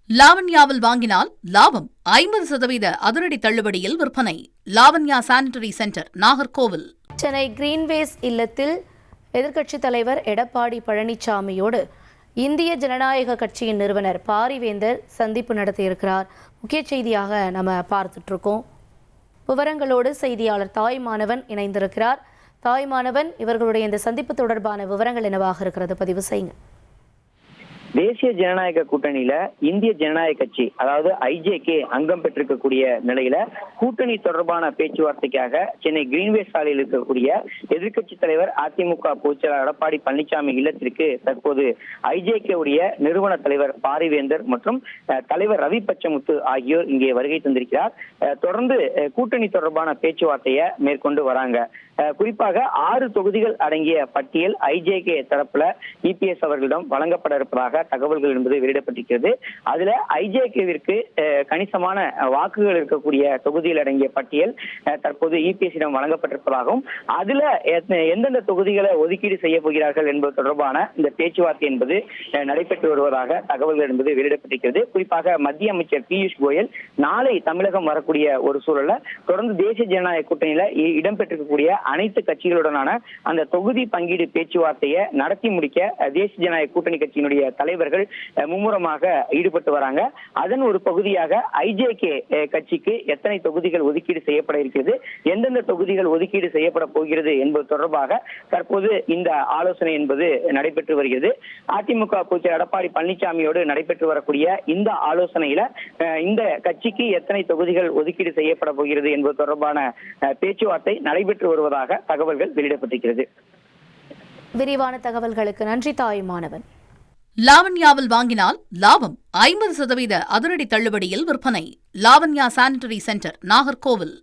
லாவண்யாவில் வாங்கினால் லாபம் 50% அதிரடி தள்ளுபடியில் விற்பனை. Lavanya sanitary centre, Nagercoil. Chennai Greenways இல்லத்தில் எதிர்க்கட்சித் தலைவர் எடப்பாடி பழனிசாமியோடு இந்திய ஜனநாயக கட்சியின் நிறுவனர் பாரிவேந்தர் சந்திப்பு நடத்தியிருக்கிறார். முக்கிய செய்தியாக நம்ம பார்த்துட்டு இருக்கோம். விவரங்களோடு செய்தியாளர் தாய்மானவன் இணைந்திருக்கிறார். தாய்மானவன், இவர்களுடைய இந்த சந்திப்பு தொடர்பான விவரங்கள் என்னவாக இருக்கிறது, பதிவு செய்யுங்க. தேசிய ஜனநாயக கூட்டணியில இந்திய ஜனநாயக கட்சி, அதாவது ஐஜேகே அங்கம் பெற்றிருக்கக்கூடிய நிலையில கூட்டணி தொடர்பான பேச்சுவார்த்தைக்காக சென்னை கிரீன்வேஸ் சாலையில் இருக்கக்கூடிய எதிர்க்கட்சி தலைவர் அதிமுக பொதுச்செயலாளர் எடப்பாடி பழனிசாமி இல்லத்திற்கு தற்போது ஐஜேகே உடைய நிறுவன தலைவர் பாரிவேந்தர் மற்றும் தலைவர் ரவி பச்சமுத்து ஆகியோர் இங்கே வருகை தந்திருக்கிறார். தொடர்ந்து கூட்டணி தொடர்பான பேச்சுவார்த்தையை மேற்கொண்டு வராங்க. குறிப்பாக 6 தொகுதிகள் அடங்கிய பட்டியல் ஐஜேகே தரப்புல இபிஎஸ் அவர்களிடம் வழங்கப்பட இருப்பதாக தகவல்கள் என்பது வெளியிடப்பட்டிருக்கிறது. அதுல ஐஜேகேவிற்கு கணிசமான வாக்குகள் இருக்கக்கூடிய தொகுதிகள் அடங்கிய பட்டியல் தற்போது இபிஎஸ்ஸிடம் வழங்கப்பட்டிருப்பதாகவும் அதுல எந்தெந்த தொகுதிகளை ஒதுக்கீடு செய்ய போகிறார்கள் என்பது தொடர்பான இந்த பேச்சுவார்த்தை என்பது நடைபெற்று வருவதாக தகவல்கள் என்பது வெளியிடப்பட்டிருக்கிறது. குறிப்பாக மத்திய அமைச்சர் பியூஷ் கோயல் நாளை தமிழகம் வரக்கூடிய ஒரு சூழல்ல தொடர்ந்து தேசிய ஜனநாயக கூட்டணியில இடம்பெற்றிருக்கக்கூடிய அனைத்து கட்சிகளுடனான அந்த தொகுதி பங்கீடு பேச்சுவார்த்தையை நடத்தி முடிக்க தேசிய ஜனநாயக கூட்டணி கட்சியினுடைய தலைவர்கள் மும்முரமாக ஈடுபட்டு வராங்க. அதன் ஒரு பகுதியாக ஐஜேகே கட்சிக்கு எத்தனை தொகுதிகள் ஒதுக்கீடு செய்யப்பட இருக்கிறது, எந்தெந்த தொகுதிகள் ஒதுக்கீடு செய்யப்பட போகிறது என்பது தொடர்பாக தற்போது இந்த ஆலோசனை என்பது நடைபெற்று வருகிறது. அதிமுக பொதுச்செயலாளர் எடப்பாடி பழனிசாமியோடு நடைபெற்று வரக்கூடிய இந்த ஆலோசனையில இந்த கட்சிக்கு எத்தனை தொகுதிகள் ஒதுக்கீடு செய்யப்பட போகிறது என்பது தொடர்பான பேச்சுவார்த்தை நடைபெற்று வருவதாக தகவல்கள் வெளியிடப்பட்டிருக்கிறது. விரிவான தகவல்களுக்கு நன்றி தாய்மானவன். லாவண்யாவில் வாங்கினால் லாபம் 50% அதிரடி தள்ளுபடியில் விற்பனை. Lavanya sanitary centre, Nagercoil.